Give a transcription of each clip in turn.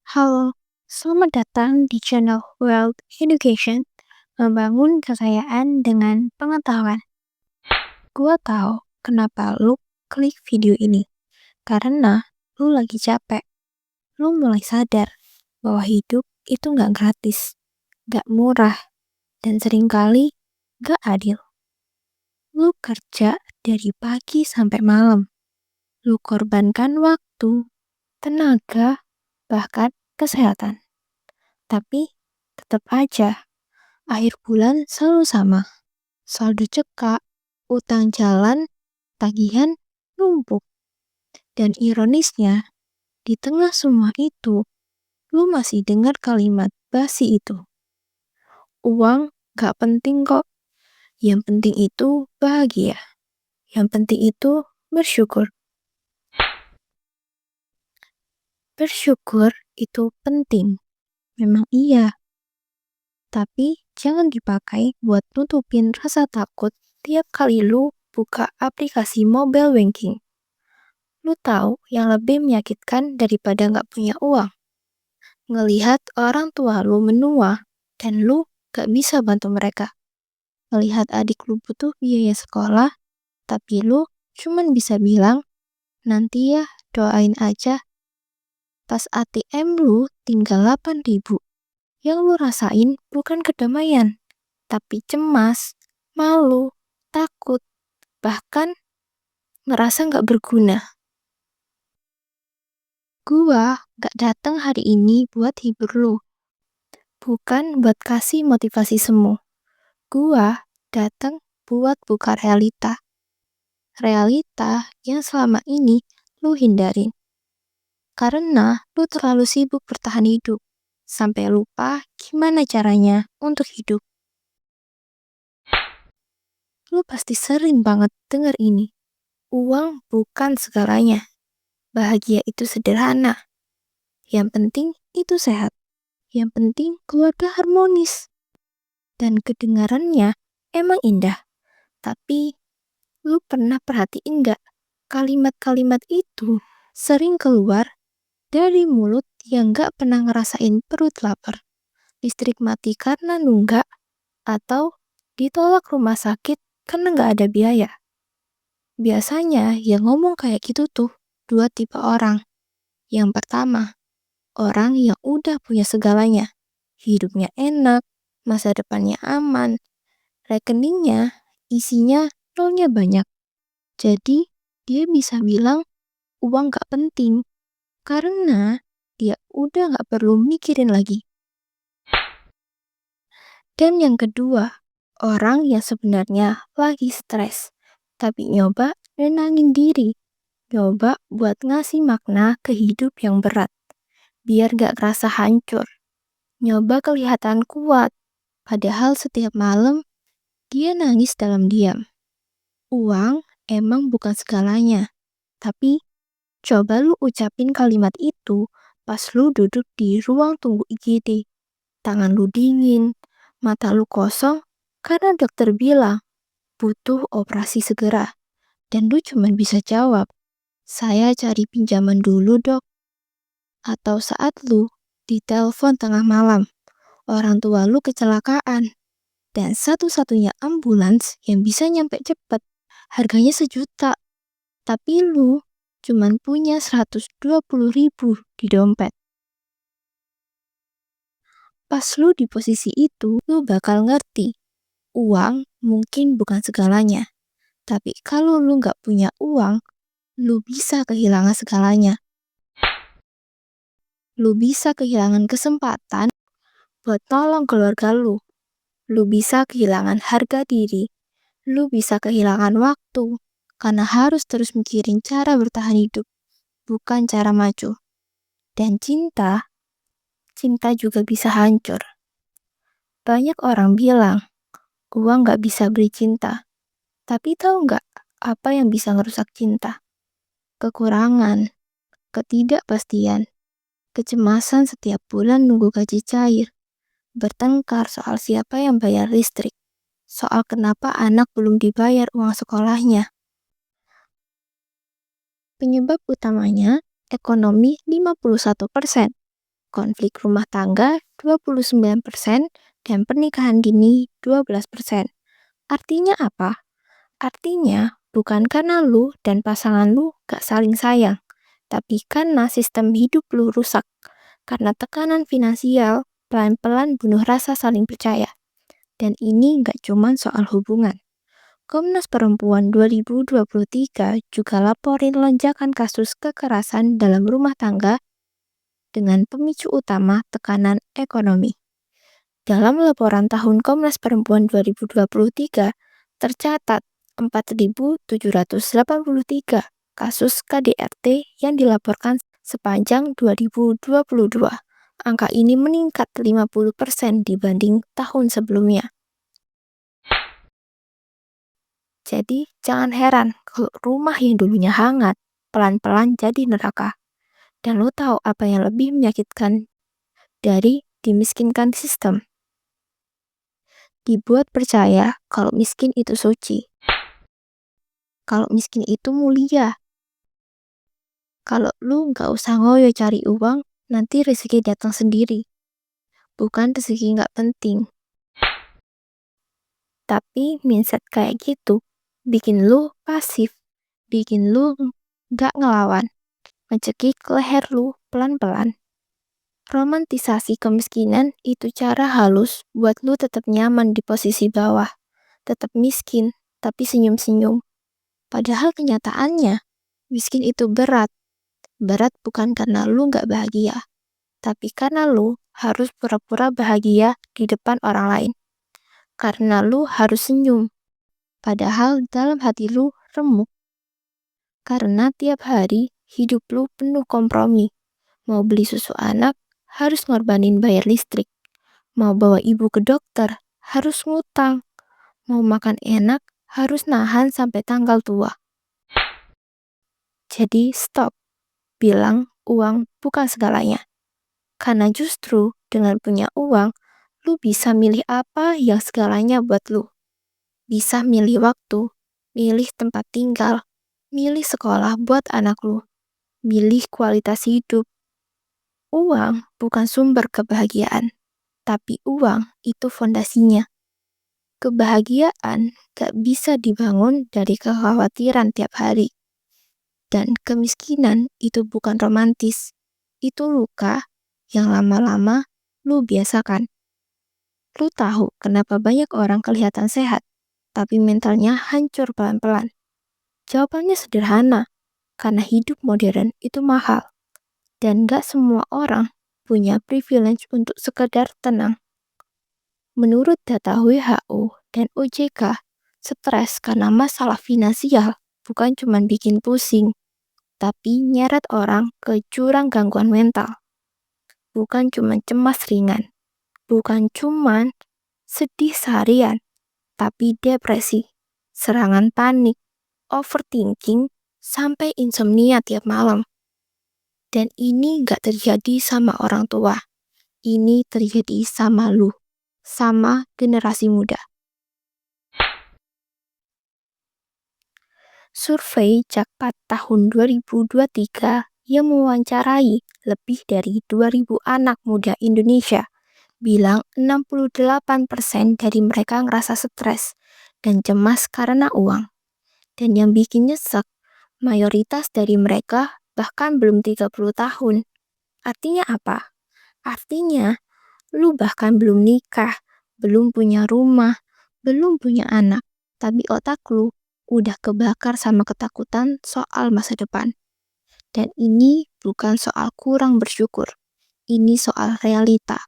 Halo, selamat datang di channel World Education, membangun kekayaan dengan pengetahuan. Gua tahu kenapa lu klik video ini, karena lu lagi capek. Lu mulai sadar bahwa hidup itu nggak gratis, nggak murah, dan seringkali nggak adil. Lu kerja dari pagi sampai malam. Lu korbankan waktu, tenaga, bahkan kesehatan. Tapi tetap aja akhir bulan selalu sama. Saldo cekak, utang jalan, tagihan numpuk. Dan ironisnya, di tengah semua itu, lu masih dengar kalimat basi itu. Uang gak penting kok. Yang penting itu bahagia. Yang penting itu bersyukur. Bersyukur itu penting. Memang iya. Tapi jangan dipakai buat nutupin rasa takut tiap kali lu buka aplikasi mobile banking. Lu tahu yang lebih menyakitkan daripada nggak punya uang? Ngelihat orang tua lu menua dan lu gak bisa bantu mereka. Ngelihat adik lu butuh biaya sekolah, tapi lu cuman bisa bilang, nanti ya doain aja. Pas ATM lu tinggal 8.000. Yang lu rasain bukan kedamaian, tapi cemas, malu, takut, bahkan ngerasa nggak berguna. Gua gak datang hari ini buat hibur lu, bukan buat kasih motivasi semu. Gua datang buat buka realita. Realita yang selama ini lu hindarin. Karena lu terlalu sibuk bertahan hidup, sampai lupa gimana caranya untuk hidup. Lu pasti sering banget denger ini. Uang bukan segalanya. Bahagia itu sederhana. Yang penting itu sehat. Yang penting keluarga harmonis. Dan kedengarannya emang indah. Tapi lu pernah perhatiin gak? Kalimat-kalimat itu sering keluar dari mulut yang gak pernah ngerasain perut lapar. Listrik mati karena nunggak. Atau ditolak rumah sakit karena gak ada biaya. Biasanya yang ngomong kayak gitu tuh dua tipe orang. Yang pertama, orang yang udah punya segalanya. Hidupnya enak, masa depannya aman, rekeningnya isinya nolnya banyak. Jadi dia bisa bilang uang gak penting karena dia udah gak perlu mikirin lagi. Dan yang kedua, orang yang sebenarnya lagi stres, tapi nyoba nenangin diri. Nyoba buat ngasih makna ke hidup yang berat, biar gak kerasa hancur. Nyoba kelihatan kuat, padahal setiap malam dia nangis dalam diam. Uang emang bukan segalanya, tapi coba lu ucapin kalimat itu pas lu duduk di ruang tunggu IGD. Tangan lu dingin, mata lu kosong, karena dokter bilang butuh operasi segera. Dan lu cuma bisa jawab, saya cari pinjaman dulu dok. Atau saat lu ditelepon tengah malam, orang tua lu kecelakaan, dan satu-satunya ambulans yang bisa nyampe cepet, harganya 1 juta. Tapi lu cuman punya 120.000 di dompet. Pas lu di posisi itu, lu bakal ngerti, uang mungkin bukan segalanya. Tapi kalau lu gak punya uang, lu bisa kehilangan segalanya. Lu bisa kehilangan kesempatan buat tolong keluarga lu. Lu bisa kehilangan harga diri. Lu bisa kehilangan waktu karena harus terus mikirin cara bertahan hidup, bukan cara maju. Dan cinta juga bisa hancur. Banyak orang bilang, uang gak bisa beli cinta. Tapi tahu gak apa yang bisa ngerusak cinta? Kekurangan, ketidakpastian, kecemasan setiap bulan nunggu gaji cair, bertengkar soal siapa yang bayar listrik, soal kenapa anak belum dibayar uang sekolahnya. Penyebab utamanya ekonomi 51%. konflik rumah tangga 29%, dan pernikahan dini 12%. Artinya apa? Artinya bukan karena lu dan pasangan lu gak saling sayang, tapi karena sistem hidup lu rusak. Karena tekanan finansial pelan-pelan bunuh rasa saling percaya. Dan ini gak cuman soal hubungan. Komnas Perempuan 2023 juga laporin lonjakan kasus kekerasan dalam rumah tangga dengan pemicu utama tekanan ekonomi. Dalam laporan tahun Komnas Perempuan 2023, tercatat 4.783 kasus KDRT yang dilaporkan sepanjang 2022. Angka ini meningkat 50% dibanding tahun sebelumnya. Jadi, jangan heran kalau rumah yang dulunya hangat, pelan-pelan jadi neraka. Dan lo tahu apa yang lebih menyakitkan dari dimiskinkan sistem? Dibuat percaya kalau miskin itu suci. Kalau miskin itu mulia. Kalau lu nggak usah ngoyo cari uang, nanti rezeki datang sendiri. Bukan rezeki nggak penting. Tapi mindset kayak gitu bikin lu pasif, bikin lu nggak ngelawan, ngecekik leher lu pelan-pelan. Romantisasi kemiskinan itu cara halus buat lu tetap nyaman di posisi bawah, tetap miskin, tapi senyum-senyum. Padahal kenyataannya, miskin itu berat. Berat bukan karena lu nggak bahagia, tapi karena lu harus pura-pura bahagia di depan orang lain. Karena lu harus senyum, padahal dalam hati lu remuk. Karena tiap hari hidup lu penuh kompromi. Mau beli susu anak, harus ngorbanin bayar listrik. Mau bawa ibu ke dokter, harus ngutang. Mau makan enak, harus nahan sampai tanggal tua. Jadi stop, bilang uang bukan segalanya. Karena justru dengan punya uang, lu bisa milih apa yang segalanya buat lu. Bisa milih waktu, milih tempat tinggal, milih sekolah buat anak lu, milih kualitas hidup. Uang bukan sumber kebahagiaan, tapi uang itu fondasinya. Kebahagiaan gak bisa dibangun dari kekhawatiran tiap hari. Dan kemiskinan itu bukan romantis, itu luka yang lama-lama lu biasakan. Lu tahu kenapa banyak orang kelihatan sehat, tapi mentalnya hancur pelan-pelan? Jawabannya sederhana, karena hidup modern itu mahal. Dan gak semua orang punya privilege untuk sekedar tenang. Menurut data WHO dan OJK, stres karena masalah finansial bukan cuma bikin pusing, tapi nyeret orang ke jurang gangguan mental. Bukan cuma cemas ringan, bukan cuma sedih seharian, tapi depresi, serangan panik, overthinking, sampai insomnia tiap malam. Dan ini gak terjadi sama orang tua, ini terjadi sama lu, sama generasi muda. Survei Jakpat tahun 2023 yang mewawancarai lebih dari 2.000 anak muda Indonesia bilang 68% dari mereka ngerasa stres dan cemas karena uang. Dan yang bikin nyesek, mayoritas dari mereka bahkan belum 30 tahun. Artinya apa? Artinya, lu bahkan belum nikah, belum punya rumah, belum punya anak. Tapi otak lu udah kebakar sama ketakutan soal masa depan. Dan ini bukan soal kurang bersyukur. Ini soal realita.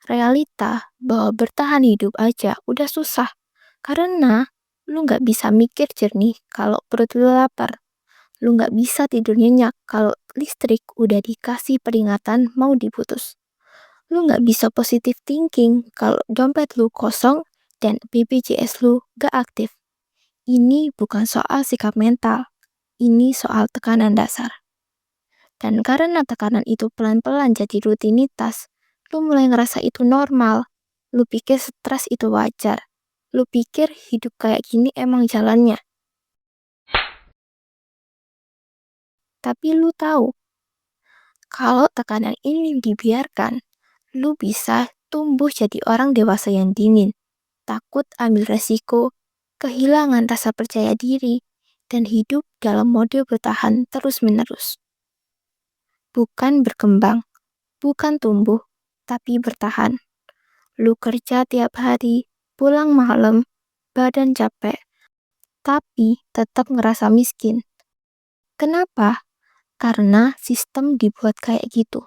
Realita bahwa bertahan hidup aja udah susah. Karena lu gak bisa mikir jernih kalau perut lu lapar. Lu gak bisa tidur nyenyak kalau listrik udah dikasih peringatan mau diputus. Lu gak bisa positive thinking kalau dompet lu kosong dan BPJS lu gak aktif. Ini bukan soal sikap mental, ini soal tekanan dasar. Dan karena tekanan itu pelan-pelan jadi rutinitas, lu mulai ngerasa itu normal. Lu pikir stres itu wajar. Lu pikir hidup kayak gini emang jalannya. Tapi lu tahu, Kalau tekanan ini dibiarkan, lu bisa tumbuh jadi orang dewasa yang dingin, takut ambil resiko, kehilangan rasa percaya diri, dan hidup dalam mode bertahan terus-menerus. Bukan berkembang, bukan tumbuh, tapi bertahan. Lu kerja tiap hari, pulang malam, badan capek, tapi tetap ngerasa miskin. Kenapa? Karena sistem dibuat kayak gitu.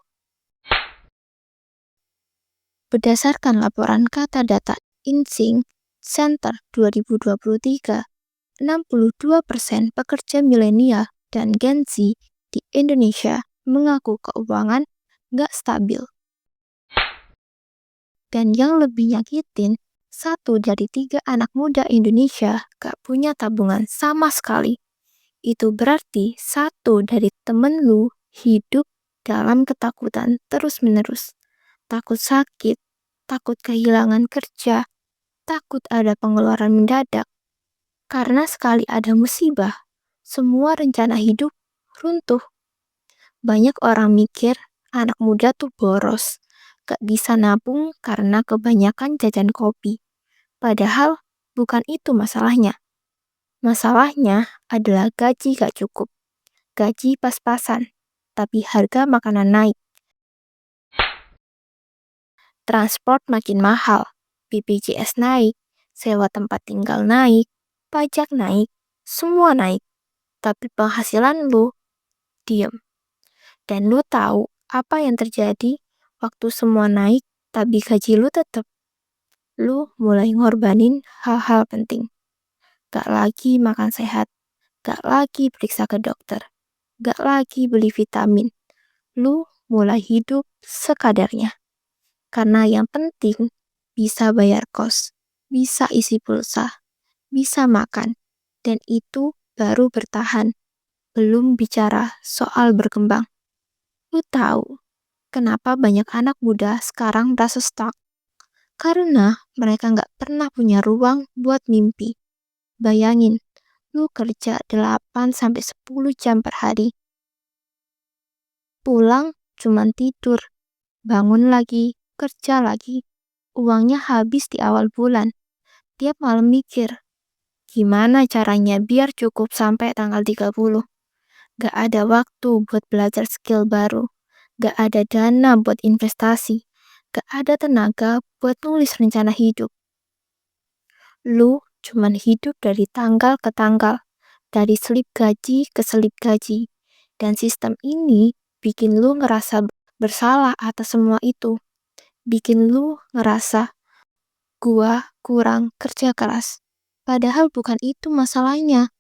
Berdasarkan laporan kata data INSINC Center 2023, 62% pekerja milenial dan Gen Z di Indonesia mengaku keuangan nggak stabil. Dan yang lebih nyakitin, 1 dari 3 anak muda Indonesia gak punya tabungan sama sekali. Itu berarti 1 dari temen lu hidup dalam ketakutan terus-menerus. Takut sakit, takut kehilangan kerja, takut ada pengeluaran mendadak. Karena sekali ada musibah, semua rencana hidup runtuh. Banyak orang mikir anak muda tuh boros, gak bisa nabung karena kebanyakan jajan kopi. Padahal bukan itu masalahnya. Masalahnya adalah gaji gak cukup, gaji pas-pasan, tapi harga makanan naik. Transport makin mahal, BPJS naik, sewa tempat tinggal naik, pajak naik, semua naik. Tapi penghasilan lu diem. Dan lu tahu apa yang terjadi waktu semua naik tapi gaji lu tetap. Lu mulai ngorbanin hal-hal penting. Gak lagi makan sehat, gak lagi periksa ke dokter, gak lagi beli vitamin. Lu mulai hidup sekadarnya. Karena yang penting bisa bayar kos, bisa isi pulsa, bisa makan, dan itu baru bertahan. Belum bicara soal berkembang. Lu tahu kenapa banyak anak muda sekarang merasa stuck? Karena mereka nggak pernah punya ruang buat mimpi. Bayangin, lu kerja 8-10 jam per hari. Pulang cuman tidur, bangun lagi, kerja lagi. Uangnya habis di awal bulan. Tiap malam mikir, gimana caranya biar cukup sampai tanggal 30? Gak ada waktu buat belajar skill baru. Gak ada dana buat investasi. Gak ada tenaga buat nulis rencana hidup. Lu cuman hidup dari tanggal ke tanggal. Dari slip gaji ke slip gaji. Dan sistem ini bikin lu ngerasa bersalah atas semua itu. Bikin lu ngerasa gua kurang kerja keras. Padahal bukan itu masalahnya.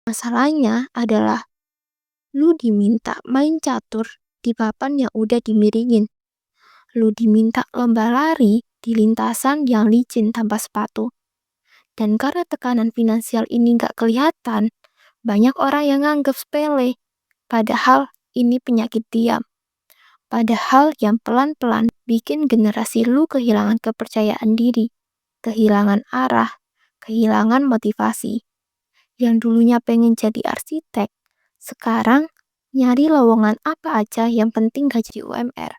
Masalahnya adalah lu diminta main catur di papan yang udah dimiringin. Lu diminta lomba lari di lintasan yang licin tanpa sepatu. Dan karena tekanan finansial ini gak kelihatan, banyak orang yang nganggap sepele. Padahal ini penyakit diam. Padahal yang pelan-pelan bikin generasi lu kehilangan kepercayaan diri, kehilangan arah, kehilangan motivasi. Yang dulunya pengen jadi arsitek, sekarang nyari lowongan apa aja yang penting gaji UMR.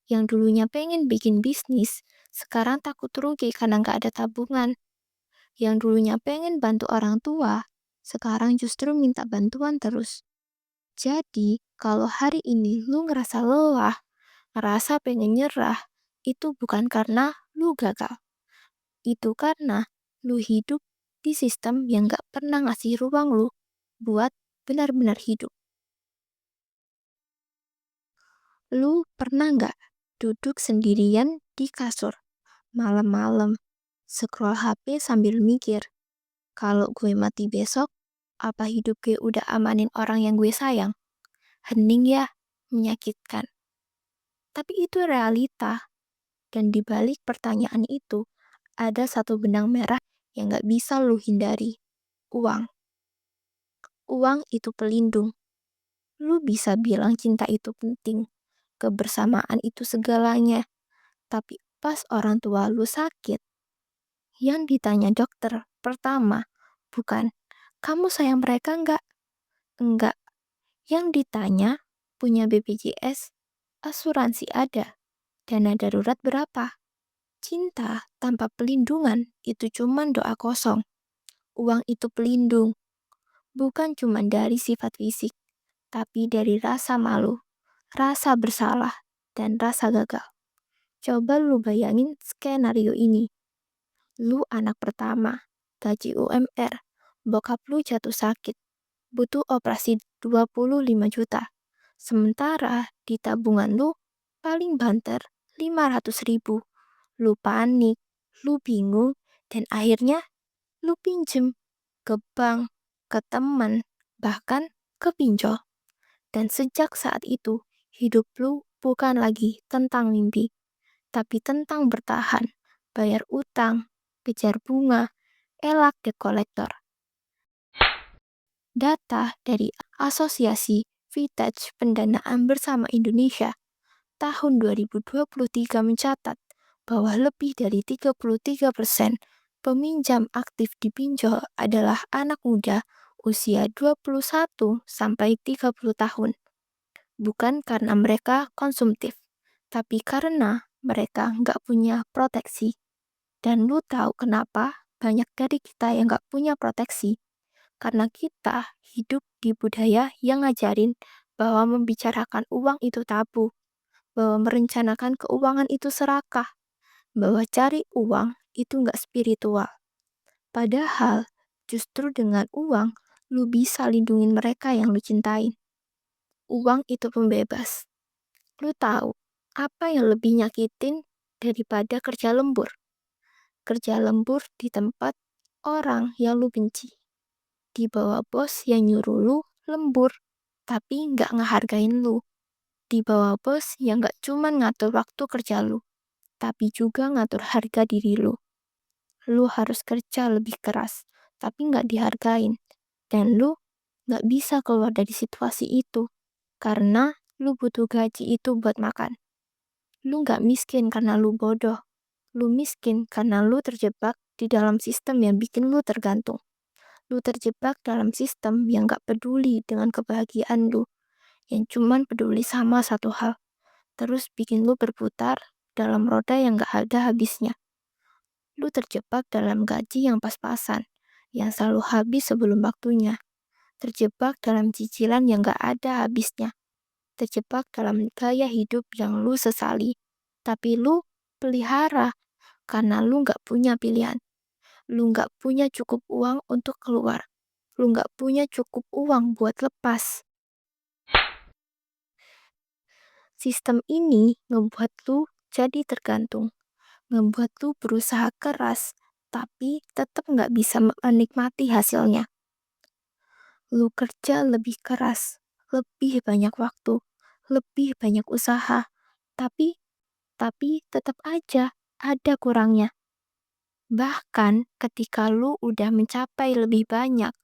Yang dulunya pengen bikin bisnis, sekarang takut rugi karena nggak ada tabungan. Yang dulunya pengen bantu orang tua, sekarang justru minta bantuan terus. Jadi, kalau hari ini lu ngerasa lelah, ngerasa pengen nyerah, itu bukan karena lu gagal. Itu karena lu hidup di sistem yang gak pernah ngasih ruang lu buat benar-benar hidup. Lu pernah gak duduk sendirian di kasur malam-malam, scroll HP sambil mikir, kalau gue mati besok, apa hidup gue udah amanin orang yang gue sayang? Hening ya, menyakitkan. Tapi itu realita, dan di balik pertanyaan itu, ada satu benang merah yang gak bisa lu hindari. Uang. Uang itu pelindung. Lu bisa bilang cinta itu penting, kebersamaan itu segalanya. Tapi pas orang tua lu sakit, yang ditanya dokter pertama bukan, kamu sayang mereka enggak? Enggak, Yang ditanya, punya BPJS, asuransi ada, dana darurat berapa? Cinta tanpa pelindungan itu cuma doa kosong. Uang itu pelindung, bukan cuma dari sifat fisik, tapi dari rasa malu, rasa bersalah, dan rasa gagal. Coba lu bayangin skenario ini. Lu anak pertama, gaji UMR, bokap lu jatuh sakit, butuh operasi 25 juta. Sementara di tabungan lu paling banter 500 ribu. Lu panik, lu bingung, dan akhirnya lu pinjem ke bank, ke teman, bahkan ke pinjol. Dan sejak saat itu, hidup lu bukan lagi tentang mimpi, tapi tentang bertahan, bayar utang, kejar bunga, elak debt collector. Data dari Asosiasi Vintage Pendanaan Bersama Indonesia tahun 2023 mencatat bahwa lebih dari 33% peminjam aktif di pinjol adalah anak muda usia 21 sampai 30 tahun. Bukan karena mereka konsumtif, tapi karena mereka nggak punya proteksi. Dan lu tahu kenapa banyak dari kita yang nggak punya proteksi? Karena kita hidup di budaya yang ngajarin bahwa membicarakan uang itu tabu, bahwa merencanakan keuangan itu serakah, bahwa cari uang itu nggak spiritual. Padahal justru dengan uang, lu bisa lindungin mereka yang lu cintain. Uang itu pembebas. Lu tahu apa yang lebih nyakitin daripada kerja lembur? Kerja lembur di tempat orang yang lu benci. Di bawah bos yang nyuruh lu lembur, tapi nggak ngehargain lu. Di bawah bos yang nggak cuman ngatur waktu kerja lu, tapi juga ngatur harga diri lu. Lu harus kerja lebih keras, tapi nggak dihargain. Dan lu nggak bisa keluar dari situasi itu, karena lu butuh gaji itu buat makan. Lu nggak miskin karena lu bodoh. Lu miskin karena lu terjebak di dalam sistem yang bikin lu tergantung. Lu terjebak dalam sistem yang gak peduli dengan kebahagiaan lu, yang cuman peduli sama satu hal, terus bikin lu berputar dalam roda yang gak ada habisnya. Lu terjebak dalam gaji yang pas-pasan, yang selalu habis sebelum waktunya. Terjebak dalam cicilan yang gak ada habisnya. Terjebak dalam gaya hidup yang lu sesali, tapi lu pelihara karena lu gak punya pilihan. Lu gak punya cukup uang untuk keluar. Lu gak punya cukup uang buat lepas. Sistem ini ngebuat lu jadi tergantung. Ngebuat lu berusaha keras, tapi tetap gak bisa menikmati hasilnya. Lu kerja lebih keras, lebih banyak waktu, lebih banyak usaha, tapi tetap aja ada kurangnya. Bahkan ketika lu udah mencapai lebih banyak,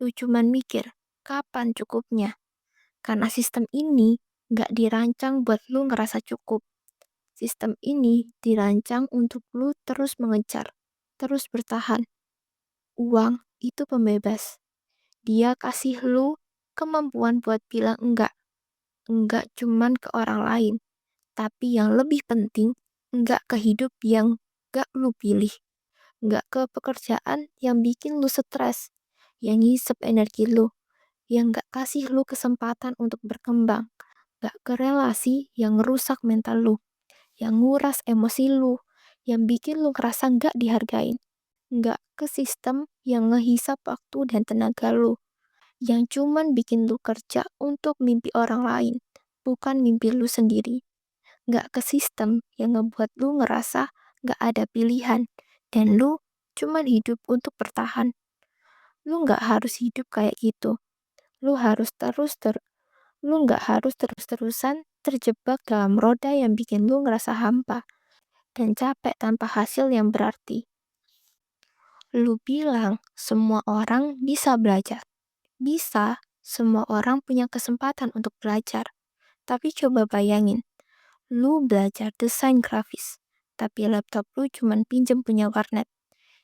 lu cuman mikir, kapan cukupnya? Karena sistem ini gak dirancang buat lu ngerasa cukup. Sistem ini dirancang untuk lu terus mengejar, terus bertahan. Uang itu pembebas. Dia kasih lu kemampuan buat bilang enggak. Enggak cuman ke orang lain, tapi yang lebih penting, enggak ke hidup yang gak lu pilih. Enggak ke pekerjaan yang bikin lu stres, yang ngisep energi lu, yang gak kasih lu kesempatan untuk berkembang, gak ke relasi yang ngerusak mental lu, yang nguras emosi lu, yang bikin lu ngerasa gak dihargain, gak ke sistem yang ngehisap waktu dan tenaga lu, yang cuman bikin lu kerja untuk mimpi orang lain, bukan mimpi lu sendiri. Gak ke sistem yang ngebuat lu ngerasa gak ada pilihan, dan lu cuman hidup untuk bertahan. Lu gak harus hidup kayak gitu. Lu gak harus terus-terusan terjebak dalam roda yang bikin lu ngerasa hampa dan capek tanpa hasil yang berarti. Lu bilang semua orang bisa belajar. Bisa, semua orang punya kesempatan untuk belajar. Tapi coba bayangin, lu belajar desain grafis, tapi laptop lu cuman pinjem punya warnet.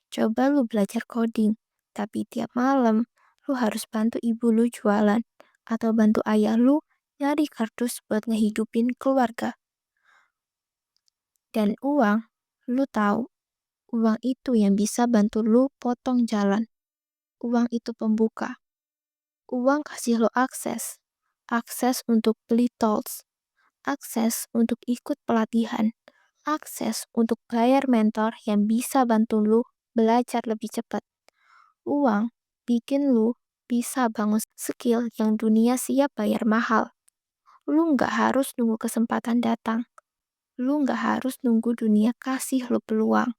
Coba lu belajar coding, tapi tiap malam lu harus bantu ibu lu jualan atau bantu ayah lu nyari kardus buat ngehidupin keluarga. Dan uang, lu tahu, uang itu yang bisa bantu lu potong jalan. Uang itu pembuka. Uang kasih lo akses. Akses untuk beli tools. Akses untuk ikut pelatihan. Akses untuk bayar mentor yang bisa bantu lu belajar lebih cepat. Uang bikin lu bisa bangun skill yang dunia siap bayar mahal. Lu nggak harus nunggu kesempatan datang. Lu nggak harus nunggu dunia kasih lu peluang.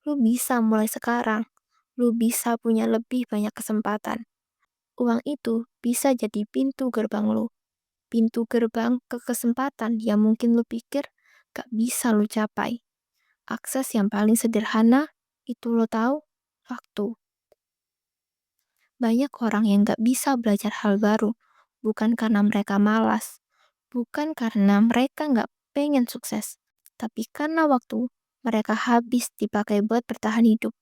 Lu bisa mulai sekarang. Lu bisa punya lebih banyak kesempatan. Uang itu bisa jadi pintu gerbang lu. Pintu gerbang ke kesempatan yang mungkin lu pikir gak bisa lu capai. Akses yang paling sederhana, itu lo tahu, waktu. Banyak orang yang gak bisa belajar hal baru, bukan karena mereka malas, bukan karena mereka gak pengen sukses, tapi karena waktu mereka habis dipakai buat bertahan hidup.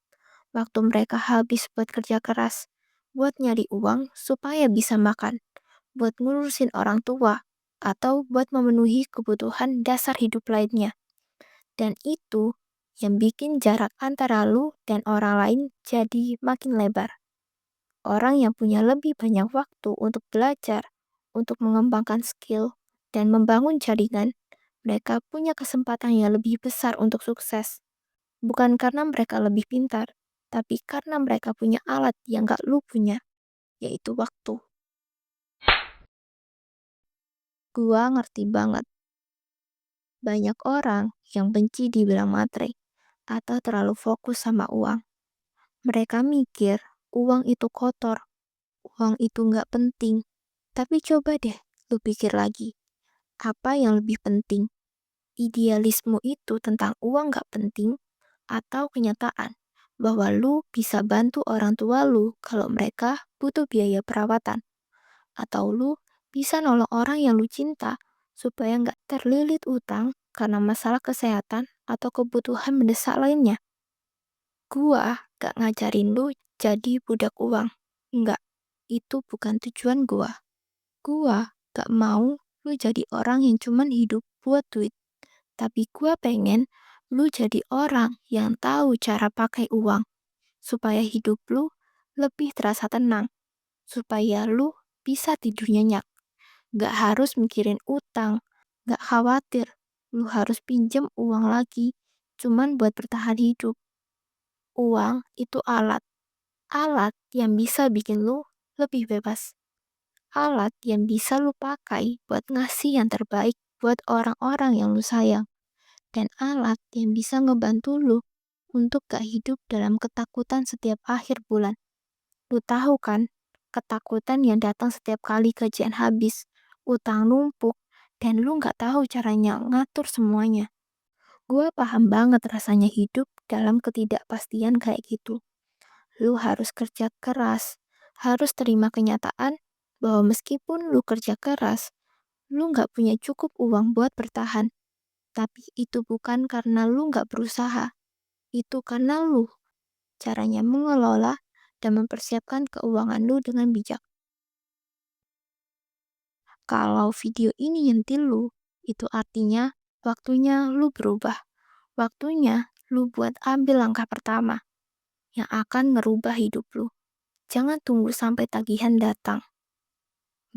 Waktu mereka habis buat kerja keras, buat nyari uang supaya bisa makan, buat ngurusin orang tua, atau buat memenuhi kebutuhan dasar hidup lainnya. Dan itu yang bikin jarak antara lu dan orang lain jadi makin lebar. Orang yang punya lebih banyak waktu untuk belajar, untuk mengembangkan skill, dan membangun jaringan, mereka punya kesempatan yang lebih besar untuk sukses. Bukan karena mereka lebih pintar, tapi karena mereka punya alat yang gak lu punya, yaitu waktu. Gua ngerti banget. Banyak orang yang benci dibilang matre atau terlalu fokus sama uang. Mereka mikir uang itu kotor, uang itu nggak penting. Tapi coba deh lu pikir lagi, apa yang lebih penting? Idealisme itu tentang uang nggak penting atau kenyataan bahwa lu bisa bantu orang tua lu kalau mereka butuh biaya perawatan? Atau lu bisa nolong orang yang lu cinta supaya nggak terlilit utang karena masalah kesehatan atau kebutuhan mendesak lainnya. Gua gak ngajarin lu jadi budak uang. Enggak, itu bukan tujuan gua. Gua gak mau lu jadi orang yang cuman hidup buat duit. Tapi gua pengen lu jadi orang yang tahu cara pakai uang. Supaya hidup lu lebih terasa tenang. Supaya lu bisa tidur nyenyak. Gak harus mikirin utang. Gak khawatir lu harus pinjem uang lagi. Cuman buat bertahan hidup. Uang itu alat. Alat yang bisa bikin lu lebih bebas. Alat yang bisa lu pakai buat ngasih yang terbaik buat orang-orang yang lu sayang. Dan alat yang bisa ngebantu lu untuk gak hidup dalam ketakutan setiap akhir bulan. Lu tahu kan, ketakutan yang datang setiap kali gajian habis, utang numpuk, dan lu gak tahu caranya ngatur semuanya. Gue paham banget rasanya hidup dalam ketidakpastian kayak gitu. Lu harus kerja keras, harus terima kenyataan bahwa meskipun lu kerja keras, lu gak punya cukup uang buat bertahan. Tapi itu bukan karena lu gak berusaha, itu karena lu caranya mengelola dan mempersiapkan keuangan lu dengan bijak. Kalau video ini nyentil lu, itu artinya waktunya lu berubah. Waktunya lu buat ambil langkah pertama yang akan ngerubah hidup lu. Jangan tunggu sampai tagihan datang.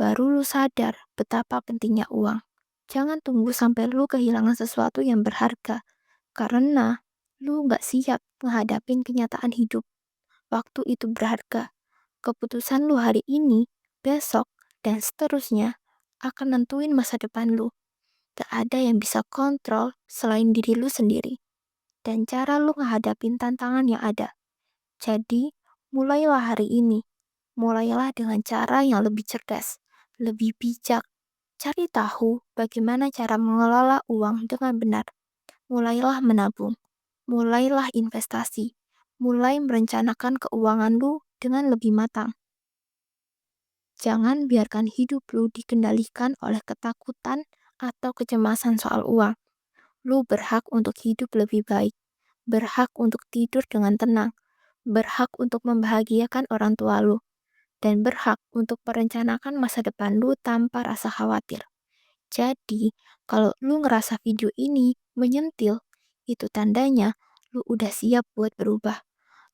Baru lu sadar betapa pentingnya uang. Jangan tunggu sampai lu kehilangan sesuatu yang berharga. Karena lu gak siap menghadapin kenyataan hidup. Waktu itu berharga. Keputusan lu hari ini, besok, dan seterusnya akan nentuin masa depan lu. Gak ada yang bisa kontrol selain diri lu sendiri. Dan cara lu menghadapin tantangan yang ada. Jadi, mulailah hari ini. Mulailah dengan cara yang lebih cerdas, lebih bijak. Cari tahu bagaimana cara mengelola uang dengan benar. Mulailah menabung. Mulailah investasi. Mulai merencanakan keuangan lu dengan lebih matang. Jangan biarkan hidup lu dikendalikan oleh ketakutan atau kecemasan soal uang. Lu berhak untuk hidup lebih baik. Berhak untuk tidur dengan tenang. Berhak untuk membahagiakan orang tua lu. dan berhak untuk merencanakan masa depan lu tanpa rasa khawatir. Jadi, kalau lu ngerasa video ini menyentil, itu tandanya lu udah siap buat berubah.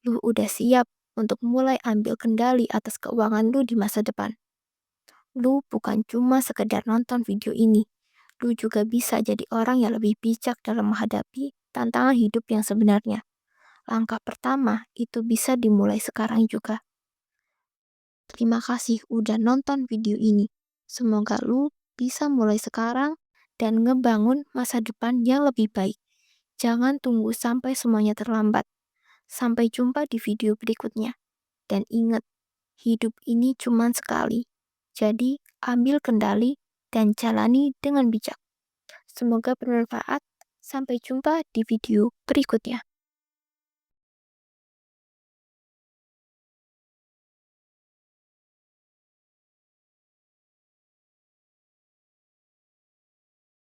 Lu udah siap untuk mulai ambil kendali atas keuangan lu di masa depan. Lu bukan cuma sekedar nonton video ini. Lu juga bisa jadi orang yang lebih bijak dalam menghadapi tantangan hidup yang sebenarnya. Langkah pertama itu bisa dimulai sekarang juga. Terima kasih udah nonton video ini. Semoga lu bisa mulai sekarang dan ngebangun masa depan yang lebih baik. Jangan tunggu sampai semuanya terlambat. Sampai jumpa di video berikutnya. Dan ingat, hidup ini cuma sekali. Jadi, ambil kendali dan jalani dengan bijak. Semoga bermanfaat. Sampai jumpa di video berikutnya.